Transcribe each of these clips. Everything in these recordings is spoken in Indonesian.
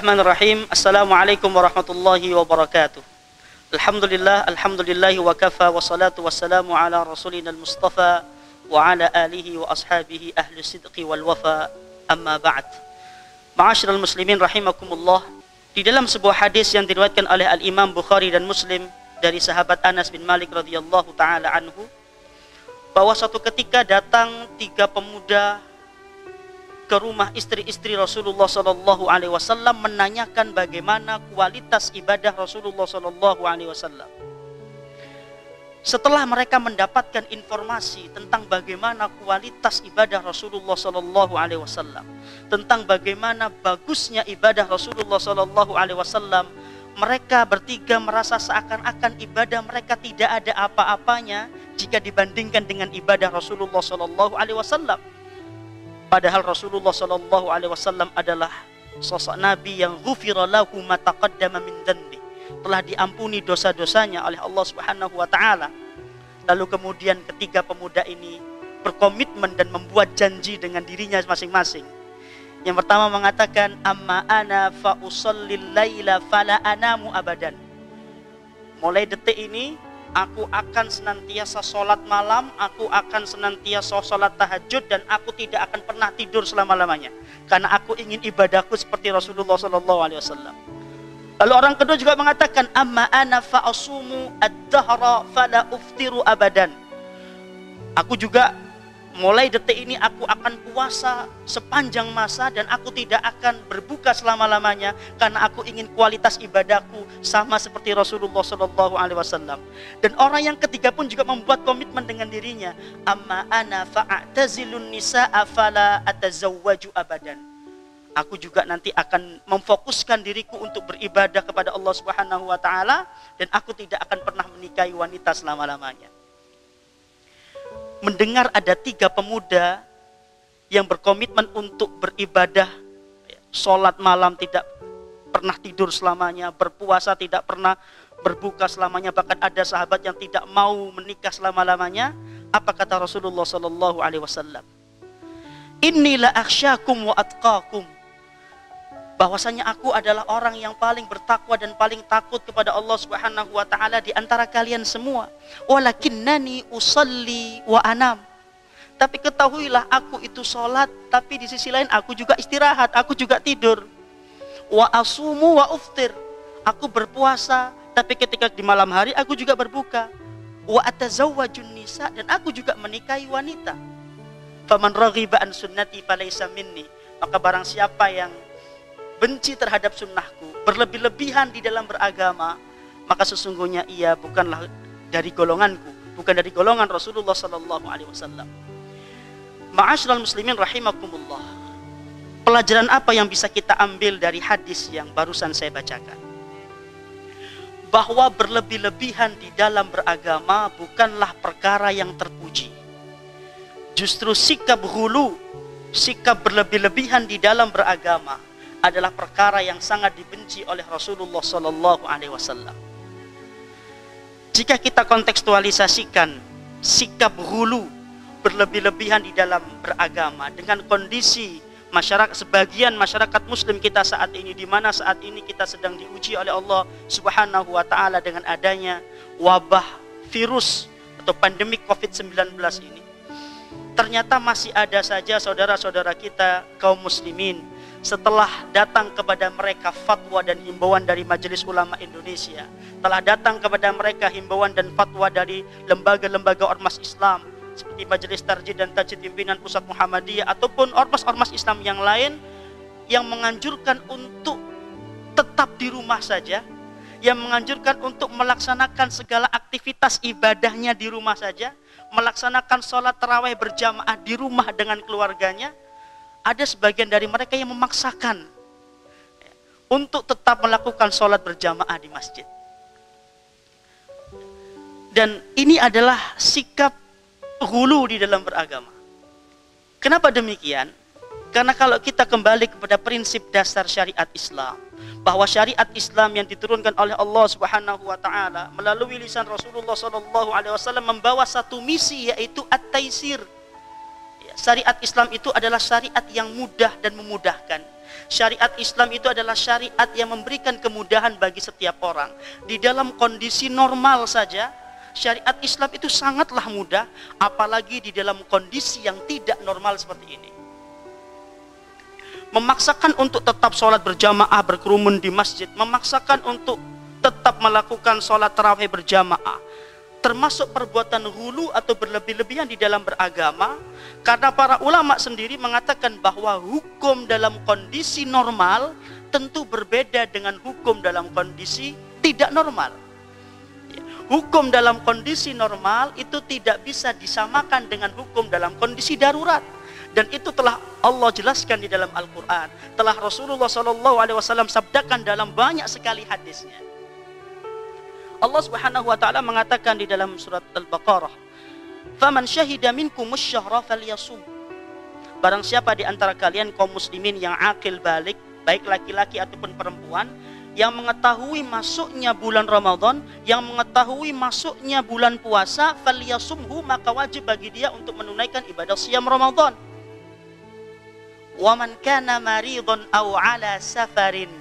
Bismillahirrahmanirrahim. Assalamualaikum warahmatullahi wabarakatuh. Alhamdulillahi wa kafa wa salatu wassalamu ala rasulina al-mustafa wa ala alihi wa ashabihi ahli sidqi wal wafa, amma ba'd. Ma'asyiral muslimin rahimakumullah. Di dalam sebuah hadis yang diriwayatkan oleh Al-Imam Bukhari dan Muslim dari sahabat Anas bin Malik radhiyallahu taala anhu, bahwa suatu ketika datang 3 pemuda ke rumah istri-istri Rasulullah sallallahu alaihi wasallam menanyakan bagaimana kualitas ibadah Rasulullah sallallahu alaihi wasallam. Setelah mereka mendapatkan informasi tentang bagaimana kualitas ibadah Rasulullah sallallahu alaihi wasallam, tentang bagaimana bagusnya ibadah Rasulullah sallallahu alaihi wasallam, mereka bertiga merasa seakan-akan ibadah mereka tidak ada apa-apanya jika dibandingkan dengan ibadah Rasulullah sallallahu alaihi wasallam. Padahal Rasulullah sallallahu alaihi wasallam adalah sosok nabi yang ghufira lahu ma taqaddama min dhanbi, telah diampuni dosa-dosanya oleh Allah Subhanahu wa taala. Lalu kemudian ketiga pemuda ini berkomitmen dan membuat janji dengan dirinya masing-masing. Yang pertama mengatakan, amma ana fa usallil laila fala anamu abadan. Mulai detik ini aku akan senantiasa sholat malam, aku akan senantiasa sholat tahajud, dan aku tidak akan pernah tidur selama-lamanya. Karena aku ingin ibadahku seperti Rasulullah SAW. Lalu orang kedua juga mengatakan, amma ana fa'asumu ad-dahra fala uftiru abadan. Aku juga mulai detik ini aku akan puasa sepanjang masa dan aku tidak akan berbuka selama-lamanya karena aku ingin kualitas ibadahku sama seperti Rasulullah SAW. Dan orang yang ketiga pun juga membuat komitmen dengan dirinya, amma ana fa'atazilun nisa'a fala atazawwaju abadan. Aku juga nanti akan memfokuskan diriku untuk beribadah kepada Allah Subhanahu wa taala dan aku tidak akan pernah menikahi wanita selama-lamanya. Mendengar ada 3 pemuda yang berkomitmen untuk beribadah, sholat malam tidak pernah tidur selamanya, berpuasa tidak pernah berbuka selamanya, bahkan ada sahabat yang tidak mau menikah selama-lamanya. Apa kata Rasulullah sallallahu alaihi wasallam? Inni la akhsyakum wa atqakum. Bahwasanya aku adalah orang yang paling bertakwa dan paling takut kepada Allah Subhanahu wa taala di antara kalian semua. Walakinnani usalli wa anam. Tapi ketahuilah aku itu sholat, tapi di sisi lain aku juga istirahat, aku juga tidur. Wa asumu wa uftir. Aku berpuasa, tapi ketika di malam hari aku juga berbuka. Wa atazawwajun nisa, dan aku juga menikahi wanita. Faman raghiba an sunnati falaysa minni. Maka barang siapa yang benci terhadap sunnahku, berlebih-lebihan di dalam beragama, maka sesungguhnya ia bukanlah dari golonganku, bukan dari golongan Rasulullah sallallahu alaihi wasallam. Ma'asyiral muslimin rahimakumullah. Pelajaran apa yang bisa kita ambil dari hadis yang barusan saya bacakan? Bahwa berlebih-lebihan di dalam beragama bukanlah perkara yang terpuji. Justru sikap ghulu, sikap berlebih-lebihan di dalam beragama adalah perkara yang sangat dibenci oleh Rasulullah sallallahu alaihi wasallam. Jika kita kontekstualisasikan sikap ghulu, berlebih-lebihan di dalam beragama dengan kondisi masyarakat, sebagian masyarakat muslim kita saat ini, di mana saat ini kita sedang diuji oleh Allah Subhanahu wa taala dengan adanya wabah virus atau pandemik Covid-19 ini. Ternyata masih ada saja saudara-saudara kita kaum muslimin, setelah datang kepada mereka fatwa dan himbauan dari Majelis Ulama Indonesia, telah datang kepada mereka himbauan dan fatwa dari lembaga-lembaga ormas Islam seperti Majelis Tarjih dan Tajdid Pimpinan Pusat Muhammadiyah ataupun ormas-ormas Islam yang lain yang menganjurkan untuk tetap di rumah saja, yang menganjurkan untuk melaksanakan segala aktivitas ibadahnya di rumah saja, melaksanakan sholat tarawih berjamaah di rumah dengan keluarganya. Ada sebagian dari mereka yang memaksakan untuk tetap melakukan sholat berjamaah di masjid. Dan ini adalah sikap ghulu di dalam beragama. Kenapa demikian? Karena kalau kita kembali kepada prinsip dasar syariat Islam, bahwa syariat Islam yang diturunkan oleh Allah Subhanahu wa taala melalui lisan Rasulullah sallallahu alaihi wasallam membawa satu misi, yaitu at-taisir. Syariat Islam itu adalah syariat yang mudah dan memudahkan. Syariat Islam itu adalah syariat yang memberikan kemudahan bagi setiap orang. Di dalam kondisi normal saja, syariat Islam itu sangatlah mudah, apalagi di dalam kondisi yang tidak normal seperti ini. Memaksakan untuk tetap sholat berjamaah berkerumun di masjid, memaksakan untuk tetap melakukan sholat tarawih berjamaah, termasuk perbuatan hulu atau berlebih-lebihan di dalam beragama, karena para ulama sendiri mengatakan bahwa hukum dalam kondisi normal tentu berbeda dengan hukum dalam kondisi tidak normal. Hukum dalam kondisi normal itu tidak bisa disamakan dengan hukum dalam kondisi darurat, dan itu telah Allah jelaskan di dalam Al-Quran, telah Rasulullah SAW sabdakan dalam banyak sekali hadisnya. Allah Subhanahu wa taala mengatakan di dalam surat Al-Baqarah, "Faman syahida minkumus syahra falyasum." Barang siapa di antara kalian kaum muslimin yang akil balik, baik laki-laki ataupun perempuan, yang mengetahui masuknya bulan Ramadan, yang mengetahui masuknya bulan puasa, falyasumhu, maka wajib bagi dia untuk menunaikan ibadah siyam Ramadan. Wa man kana maridun aw ala safarin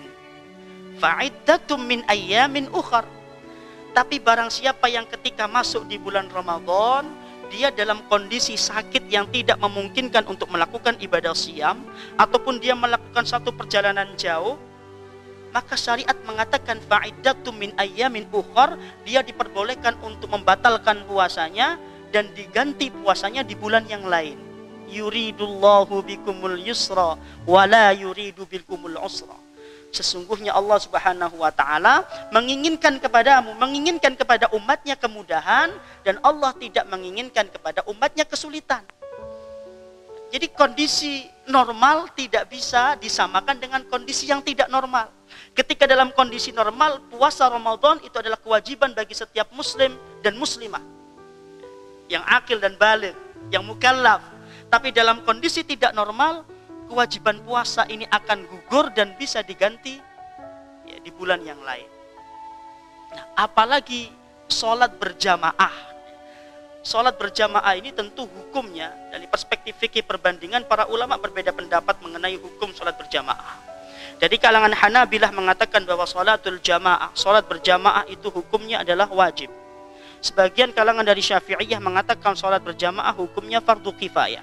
fa'iddatum min ayyamin ukhar. Tapi barang siapa yang ketika masuk di bulan Ramadan, dia dalam kondisi sakit yang tidak memungkinkan untuk melakukan ibadah siyam, ataupun dia melakukan satu perjalanan jauh, maka syariat mengatakan fa'iddatum min ayyamin ukhar, dia diperbolehkan untuk membatalkan puasanya dan diganti puasanya di bulan yang lain. Yuridullahu bikumul yusra wa la yuridu bikumul usra. Sesungguhnya Allah Subhanahu wa taala menginginkan kepadamu, menginginkan kepada umatnya kemudahan, dan Allah tidak menginginkan kepada umatnya kesulitan. Jadi kondisi normal tidak bisa disamakan dengan kondisi yang tidak normal. Ketika dalam kondisi normal, puasa Ramadan itu adalah kewajiban bagi setiap muslim dan muslimah yang akil dan baligh, yang mukallaf. Tapi dalam kondisi tidak normal, kewajiban puasa ini akan gugur dan bisa diganti ya, di bulan yang lain. Nah, apalagi sholat berjamaah. Sholat berjamaah ini tentu hukumnya dari perspektif fikih perbandingan para ulama berbeda pendapat mengenai hukum sholat berjamaah. Jadi kalangan Hanabilah mengatakan bahwa sholatul jamaah, sholat berjamaah itu hukumnya adalah wajib. Sebagian kalangan dari Syafi'iyah mengatakan sholat berjamaah hukumnya fardu kifayah.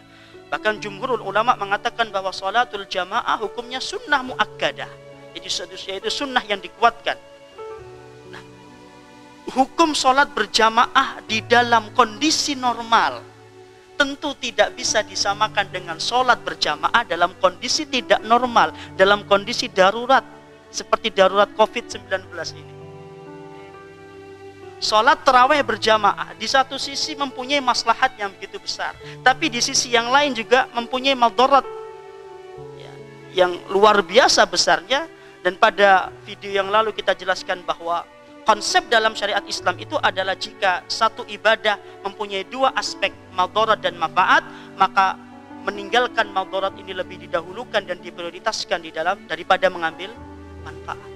Bahkan jumhurul ulama mengatakan bahwa sholatul jamaah hukumnya sunnah muakkadah, yaitu sunnah yang dikuatkan. Nah, hukum sholat berjamaah di dalam kondisi normal tentu tidak bisa disamakan dengan sholat berjamaah dalam kondisi tidak normal, dalam kondisi darurat seperti darurat COVID-19 ini. Sholat tarawih berjamaah di satu sisi mempunyai maslahat yang begitu besar, tapi di sisi yang lain juga mempunyai madarat ya, yang luar biasa besarnya. Dan pada video yang lalu kita jelaskan bahwa konsep dalam syariat Islam itu adalah jika satu ibadah mempunyai dua aspek, madarat dan manfaat, maka meninggalkan madarat ini lebih didahulukan dan diprioritaskan di dalam daripada mengambil manfaat.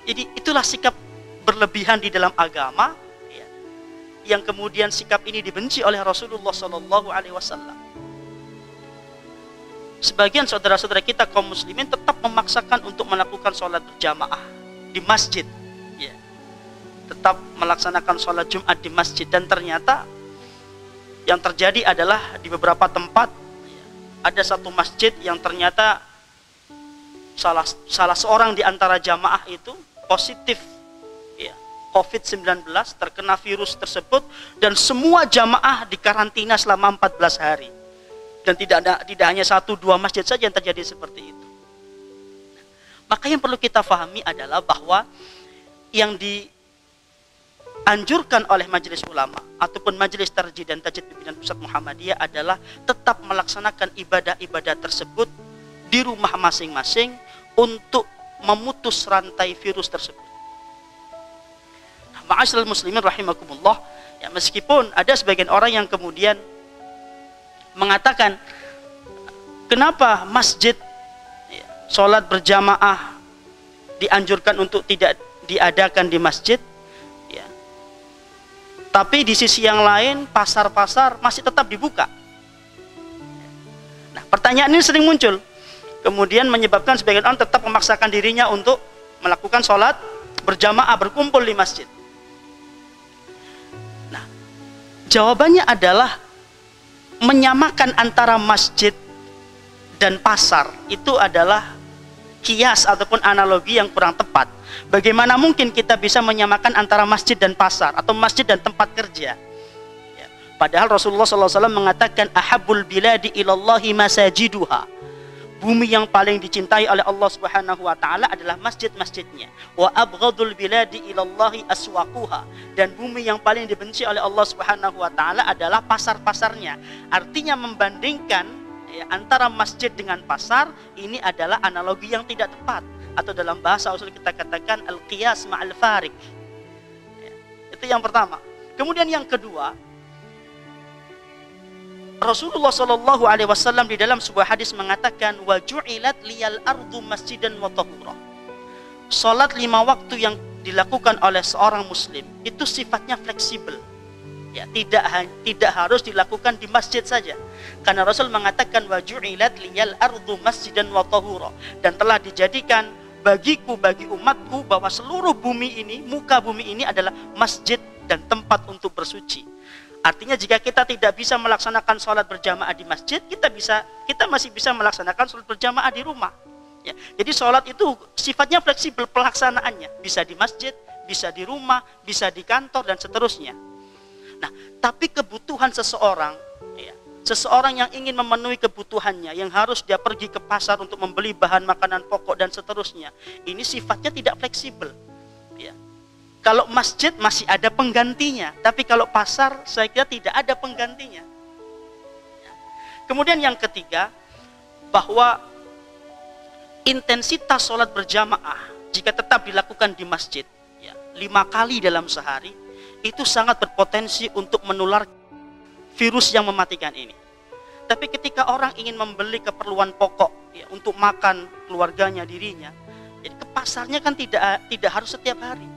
Jadi itulah sikap berlebihan di dalam agama ya, yang kemudian sikap ini dibenci oleh Rasulullah SAW. Sebagian saudara-saudara kita kaum muslimin tetap memaksakan untuk melakukan sholat berjamaah di masjid ya, tetap melaksanakan sholat Jumat di masjid, dan ternyata yang terjadi adalah di beberapa tempat ya, ada satu masjid yang ternyata salah seorang di antara jamaah itu positif COVID-19, terkena virus tersebut, dan semua jamaah dikarantina selama 14 hari. Dan tidak hanya 1-2 masjid saja yang terjadi seperti itu. Maka yang perlu kita pahami adalah bahwa yang dianjurkan oleh majelis ulama ataupun majelis tarjih dan tajdid pimpinan pusat Muhammadiyah adalah tetap melaksanakan ibadah-ibadah tersebut di rumah masing-masing untuk memutus rantai virus tersebut. Ma'asyiral muslimin rahimakumullah, ya, meskipun ada sebagian orang yang kemudian mengatakan kenapa masjid ya, sholat berjamaah dianjurkan untuk tidak diadakan di masjid ya, tapi di sisi yang lain pasar-pasar masih tetap dibuka. Nah, pertanyaan ini sering muncul, kemudian menyebabkan sebagian orang tetap memaksakan dirinya untuk melakukan sholat berjamaah, berkumpul di masjid. Nah, jawabannya adalah menyamakan antara masjid dan pasar itu adalah kias ataupun analogi yang kurang tepat. Bagaimana mungkin kita bisa menyamakan antara masjid dan pasar atau masjid dan tempat kerja? Ya. Padahal Rasulullah SAW mengatakan ahabbul biladi ilallahi masajiduha. Bumi yang paling dicintai oleh Allah Subhanahu wa taala adalah masjid-masjidnya. Wa abghadul biladi ilallahi aswaquha. Dan bumi yang paling dibenci oleh Allah Subhanahu wa taala adalah pasar-pasarnya. Artinya membandingkan ya, antara masjid dengan pasar ini adalah analogi yang tidak tepat, atau dalam bahasa usul kita katakan al-qiyas ma'al farik. Ya, itu yang pertama. Kemudian yang kedua, Rasulullah Shallallahu Alaihi Wasallam di dalam sebuah hadis mengatakan wa ju'ilat liyal ardu masjidan wa tahura. Salat 5 waktu yang dilakukan oleh seorang muslim itu sifatnya fleksibel. Ya, tidak harus dilakukan di masjid saja. Karena Rasul mengatakan wa ju'ilat liyal ardu masjidan wa tahura, dan telah dijadikan bagiku, bagi umatku, bahwa seluruh bumi ini, muka bumi ini adalah masjid dan tempat untuk bersuci. Artinya jika kita tidak bisa melaksanakan sholat berjamaah di masjid, kita masih bisa melaksanakan sholat berjamaah di rumah. Ya, jadi sholat itu sifatnya fleksibel pelaksanaannya, bisa di masjid, bisa di rumah, bisa di kantor dan seterusnya. Nah, tapi kebutuhan seseorang, ya, seseorang yang ingin memenuhi kebutuhannya, yang harus dia pergi ke pasar untuk membeli bahan makanan pokok dan seterusnya, ini sifatnya tidak fleksibel. Ya. Kalau masjid masih ada penggantinya, tapi kalau pasar saya kira tidak ada penggantinya. Ya. Kemudian yang ketiga, bahwa intensitas sholat berjamaah jika tetap dilakukan di masjid, ya, 5 kali dalam sehari, itu sangat berpotensi untuk menular virus yang mematikan ini. Tapi ketika orang ingin membeli keperluan pokok, ya, untuk makan keluarganya, dirinya, jadi ke pasarnya kan tidak harus setiap hari.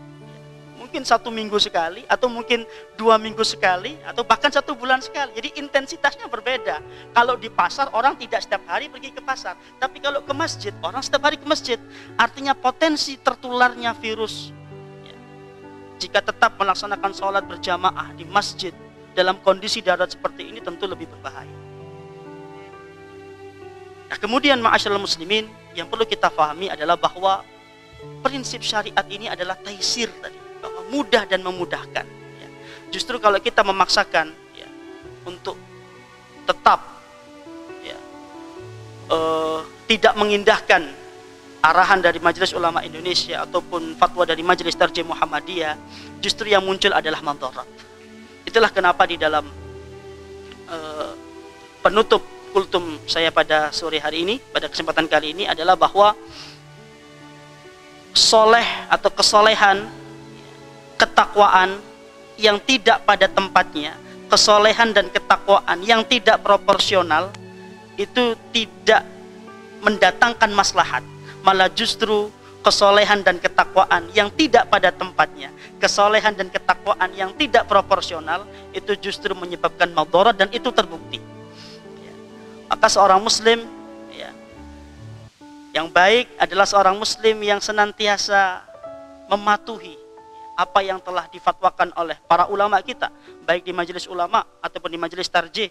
Mungkin 1 minggu sekali, atau mungkin 2 minggu sekali, atau bahkan 1 bulan sekali. Jadi intensitasnya berbeda. Kalau di pasar orang tidak setiap hari pergi ke pasar, tapi kalau ke masjid orang setiap hari ke masjid. Artinya potensi tertularnya virus, ya, jika tetap melaksanakan sholat berjamaah di masjid dalam kondisi darurat seperti ini tentu lebih berbahaya. Nah, kemudian ma'asyiral muslimin, yang perlu kita pahami adalah bahwa prinsip syariat ini adalah taisir tadi, bahwa mudah dan memudahkan. Ya. Justru kalau kita memaksakan, ya, untuk tetap, ya, tidak mengindahkan arahan dari Majelis Ulama Indonesia ataupun fatwa dari Majelis Tarjih Muhammadiyah, justru yang muncul adalah madarat. Itulah kenapa di dalam penutup kultum saya pada sore hari ini, pada kesempatan kali ini adalah bahwa soleh atau kesolehan, ketakwaan yang tidak pada tempatnya, kesolehan dan ketakwaan yang tidak proporsional, itu tidak mendatangkan maslahat, malah justru kesolehan dan ketakwaan yang tidak pada tempatnya, kesolehan dan ketakwaan yang tidak proporsional, itu justru menyebabkan madarat, dan itu terbukti. Ya. Maka seorang muslim, ya, yang baik adalah seorang muslim yang senantiasa mematuhi apa yang telah difatwakan oleh para ulama kita, baik di majelis ulama ataupun di majelis tarjih.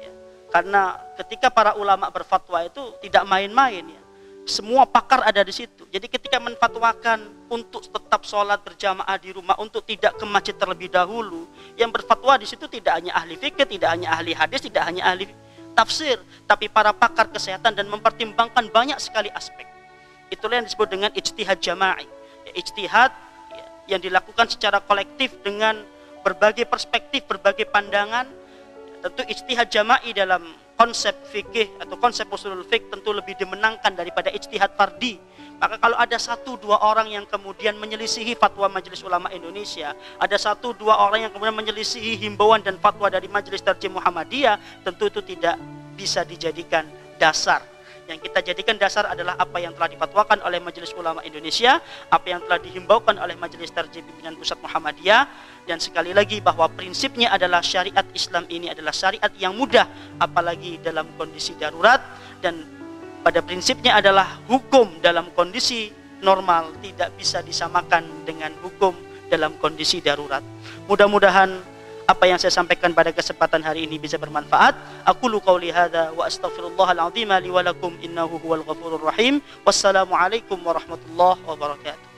Ya. Karena ketika para ulama berfatwa itu tidak main-main, ya. Semua pakar ada di situ. Jadi ketika menfatwakan untuk tetap sholat berjamaah di rumah, untuk tidak ke masjid terlebih dahulu, yang berfatwa di situ tidak hanya ahli fikih, tidak hanya ahli hadis, tidak hanya ahli tafsir, tapi para pakar kesehatan, dan mempertimbangkan banyak sekali aspek. Itulah yang disebut dengan ijtihad jama'i, ya, ijtihad, ya, yang dilakukan secara kolektif dengan berbagai perspektif, berbagai pandangan. Tentu ijtihad jama'i dalam konsep fikih atau konsep usulul fiqh tentu lebih dimenangkan daripada ijtihad fardi. Maka kalau ada 1-2 orang yang kemudian menyelisihi fatwa Majelis Ulama Indonesia, ada 1-2 orang yang kemudian menyelisihi himbauan dan fatwa dari Majelis Tarjih Muhammadiyah, tentu itu tidak bisa dijadikan dasar. Yang kita jadikan dasar adalah apa yang telah difatwakan oleh Majelis Ulama Indonesia, apa yang telah dihimbaukan oleh Majelis Tarjih Pimpinan Pusat Muhammadiyah. Dan sekali lagi bahwa prinsipnya adalah syariat Islam ini adalah syariat yang mudah, apalagi dalam kondisi darurat, dan pada prinsipnya adalah hukum dalam kondisi normal tidak bisa disamakan dengan hukum dalam kondisi darurat. Mudah-mudahan apa yang saya sampaikan pada kesempatan hari ini bisa bermanfaat. Aqulu qauli hadza wa astaghfirullahal azim li wa lakum innahu huwal ghafurur rahim. Wassalamualaikum warahmatullahi wabarakatuh.